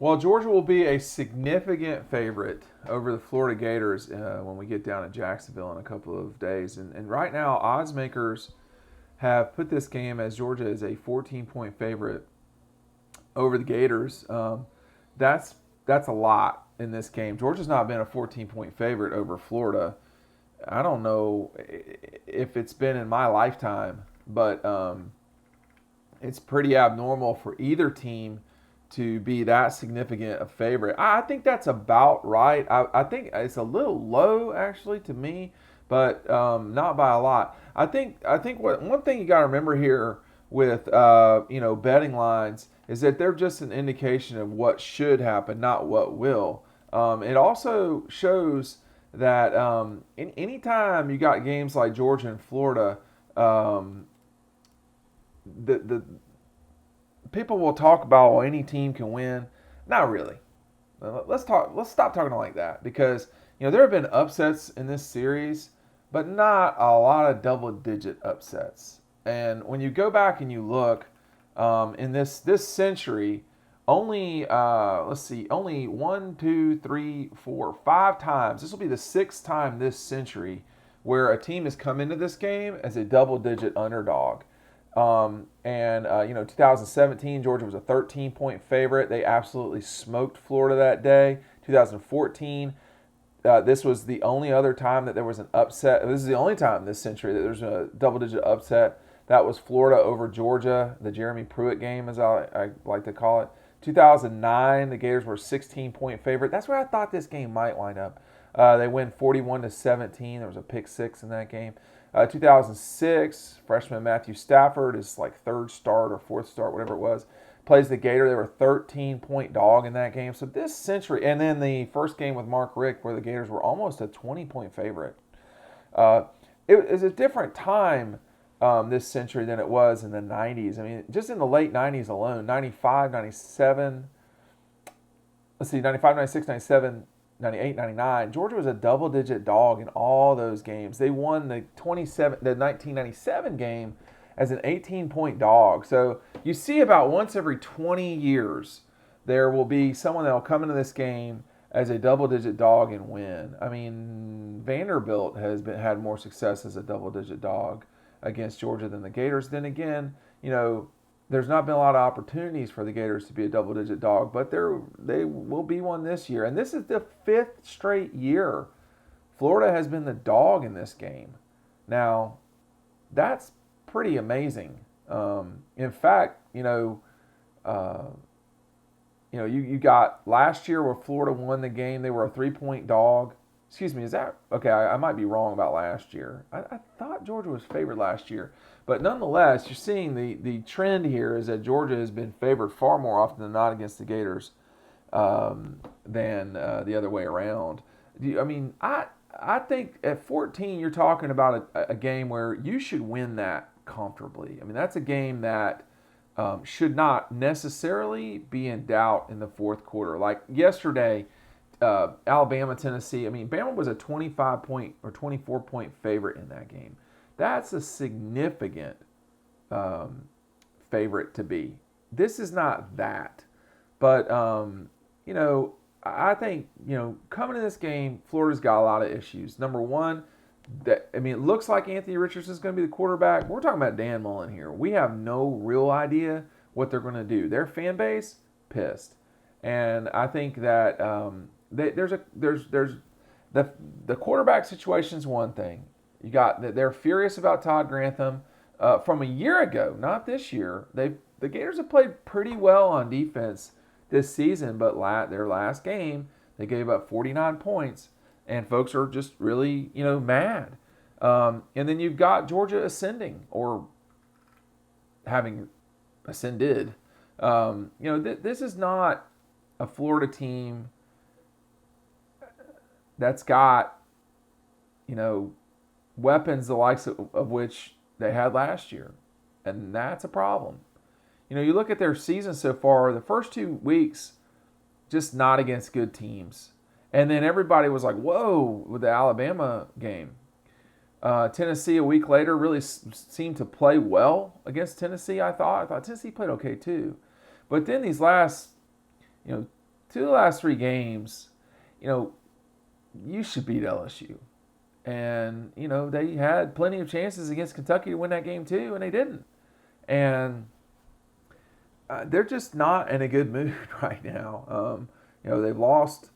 Well, Georgia will be a significant favorite over the Florida Gators when we get down to Jacksonville in a couple of days. And right now, odds makers have put this game as Georgia is a 14-point favorite over the Gators. That's that's a lot in this game. Georgia's not been a 14-point favorite over Florida. I don't know if it's been in my lifetime, but it's pretty abnormal for either team to be that significant a favorite. I think that's about right. I think it's a little low actually to me, but not by a lot. I think what one thing you got to remember here with betting lines is that they're just an indication of what should happen, not what will. It also shows that anytime you got games like Georgia and Florida, um, the people will talk about well, any team can win. Not really. Let's talk. Let's stop talking like that because there have been upsets in this series, but not a lot of double-digit upsets. And when you go back and you look in this century, only let's see, only one, two, three, four, 5 times. This will be the 6th time this century where a team has come into this game as a double-digit underdog. 2017, Georgia was a 13-point favorite. They absolutely smoked Florida that day. 2014, this was the only other time that there was an upset. This is the only time this century that there's a double-digit upset. That was Florida over Georgia, the Jeremy Pruitt game, as I like to call it. 2009, the Gators were a 16-point favorite. That's where I thought this game might line up. They win 41-17. There was a pick six in that game. 2006, freshman Matthew Stafford is like third start or fourth start, whatever it was, plays the Gator. They were a 13-point dog in that game. So this century, and then the first game with Mark Richt where the Gators were almost a 20-point favorite. Uh, it was a different time this century than it was in the 90s. I mean, just in the late 90s alone, 95, 97, let's see, 95, 96, 97, 98, 99. Georgia was a double-digit dog in all those games. They won the 1997 game as an 18-point dog. So you see about once every 20 years there will be someone that will come into this game as a double-digit dog and win. I mean, Vanderbilt has had more success as a double-digit dog against Georgia than the Gators. Then again, there's not been a lot of opportunities for the Gators to be a double-digit dog, but they will be one this year. And this is the 5th straight year Florida has been the dog in this game. Now, that's pretty amazing. In fact, you got last year where Florida won the game. They were a 3-point dog. Excuse me, is that okay? I might be wrong about last year. I thought Georgia was favored last year, but nonetheless, you're seeing the trend here is that Georgia has been favored far more often than not against the Gators than the other way around. I think at 14 you're talking about a game where you should win that comfortably. I mean, that's a game that should not necessarily be in doubt in the fourth quarter. Like yesterday. Alabama, Tennessee. I mean, Bama was a 25-point or 24-point favorite in that game. That's a significant favorite to be. This is not that. But, I think, coming to this game, Florida's got a lot of issues. Number one, it looks like Anthony Richardson is going to be the quarterback. We're talking about Dan Mullen here. We have no real idea what they're going to do. Their fan base, pissed. And I think that there's the quarterback situation is one thing. You got they're furious about Todd Grantham from a year ago, not this year. The Gators have played pretty well on defense this season, but their last game they gave up 49 points, and folks are just really mad. And then you've got Georgia ascending or having ascended. This is not a Florida team that's got, weapons the likes of which they had last year. And that's a problem. You look at their season so far, the first 2 weeks, just not against good teams. And then everybody was like, whoa, with the Alabama game. Tennessee a week later really seemed to play well against Tennessee, I thought. I thought Tennessee played okay too. But then these last, 2 of the last 3 games, you should beat LSU. And, they had plenty of chances against Kentucky to win that game too, and they didn't. And they're just not in a good mood right now. They've lost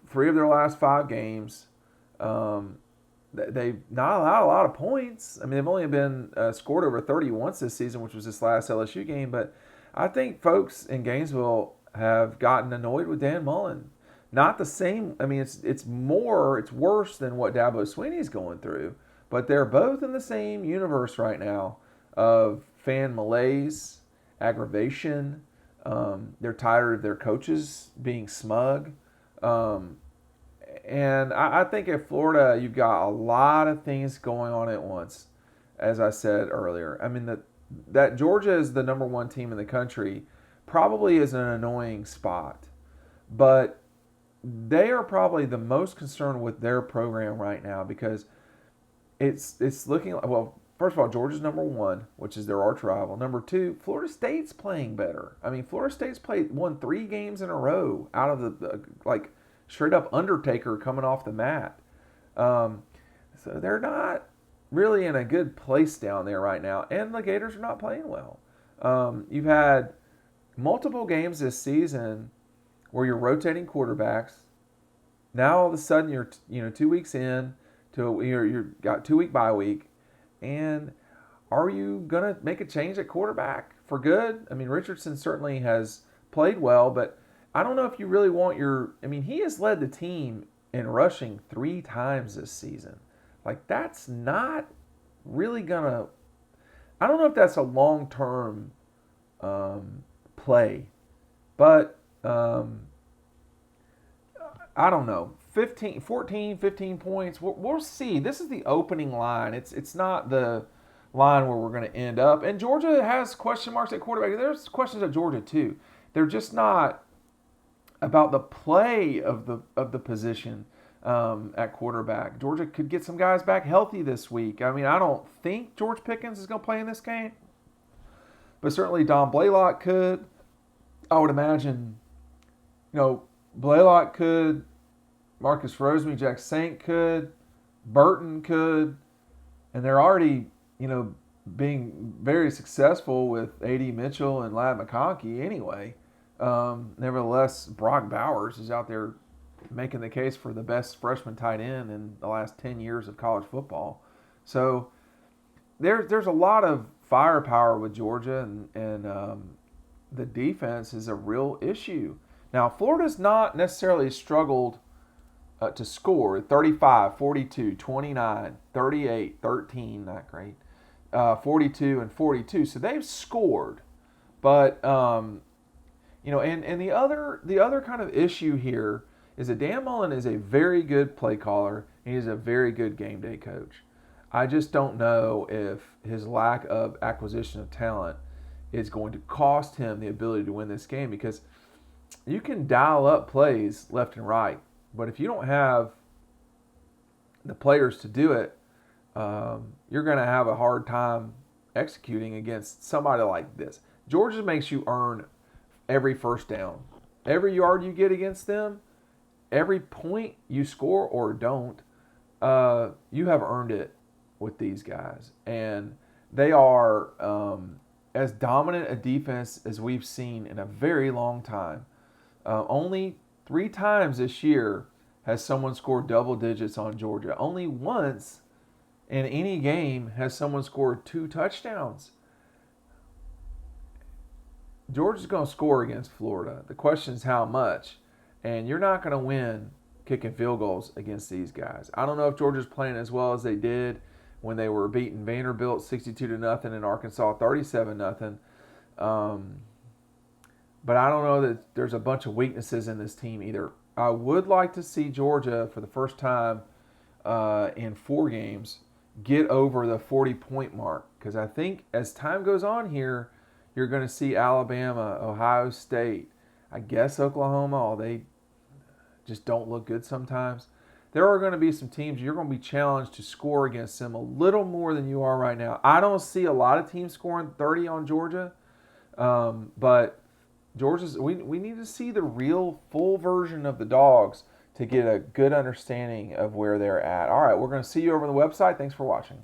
3 of their last 5 games. They've not allowed a lot of points. I mean, they've only been scored over 30 once this season, which was this last LSU game. But I think folks in Gainesville have gotten annoyed with Dan Mullen. Not the same. I mean, it's worse than what Dabo Swinney's going through. But they're both in the same universe right now of fan malaise, aggravation. They're tired of their coaches being smug. And I think at Florida, you've got a lot of things going on at once, as I said earlier. I mean, that Georgia is the number 1 team in the country probably is an annoying spot. But they are probably the most concerned with their program right now because it's looking like, well, first of all, Georgia's number 1, which is their arch rival. Number 2, Florida State's playing better. I mean, Florida State's won 3 games in a row out of the straight up Undertaker coming off the mat. So they're not really in a good place down there right now. And the Gators are not playing well. You've had multiple games this season where you're rotating quarterbacks. Now all of a sudden you're 2 weeks in to you've got 2-week bye week, and are you gonna make a change at quarterback for good? I mean, Richardson certainly has played well, but I don't know if you really want he has led the team in rushing 3 times this season. Like, that's not really gonna. I don't know if that's a long-term play, but. I don't know, 14, 15 points. We'll see. This is the opening line. It's not the line where we're going to end up. And Georgia has question marks at quarterback. There's questions at Georgia too. They're just not about the play of the position at quarterback. Georgia could get some guys back healthy this week. I mean, I don't think George Pickens is going to play in this game, but certainly Don Blaylock could. I would imagine, Blaylock could, Marcus Rosemary, Jack Saint could, Burton could, and they're already, being very successful with A.D. Mitchell and Ladd McConkey anyway. Nevertheless, Brock Bowers is out there making the case for the best freshman tight end in the last 10 years of college football. So there's a lot of firepower with Georgia, and the defense is a real issue. Now, Florida's not necessarily struggled to score. 35, 42, 29, 38, 13, not great. 42 and 42. So they've scored. But, and the other kind of issue here is that Dan Mullen is a very good play caller, and he's a very good game day coach. I just don't know if his lack of acquisition of talent is going to cost him the ability to win this game, because you can dial up plays left and right, but if you don't have the players to do it, you're going to have a hard time executing against somebody like this. Georgia makes you earn every first down. Every yard you get against them, every point you score or don't, you have earned it with these guys. And they are as dominant a defense as we've seen in a very long time. Only 3 times this year has someone scored double digits on Georgia. Only once in any game has someone scored 2 touchdowns. Georgia's going to score against Florida. The question is how much. And you're not going to win kicking field goals against these guys. I don't know if Georgia's playing as well as they did when they were beating Vanderbilt 62-0 and Arkansas 37-0. But I don't know that there's a bunch of weaknesses in this team either. I would like to see Georgia for the first time in 4 games get over the 40-point mark, because I think as time goes on here, you're going to see Alabama, Ohio State, I guess Oklahoma, although they just don't look good sometimes. There are going to be some teams you're going to be challenged to score against them a little more than you are right now. I don't see a lot of teams scoring 30 on Georgia, but Georgia's. We need to see the real full version of the Dogs to get a good understanding of where they're at. All right, we're going to see you over on the website. Thanks for watching.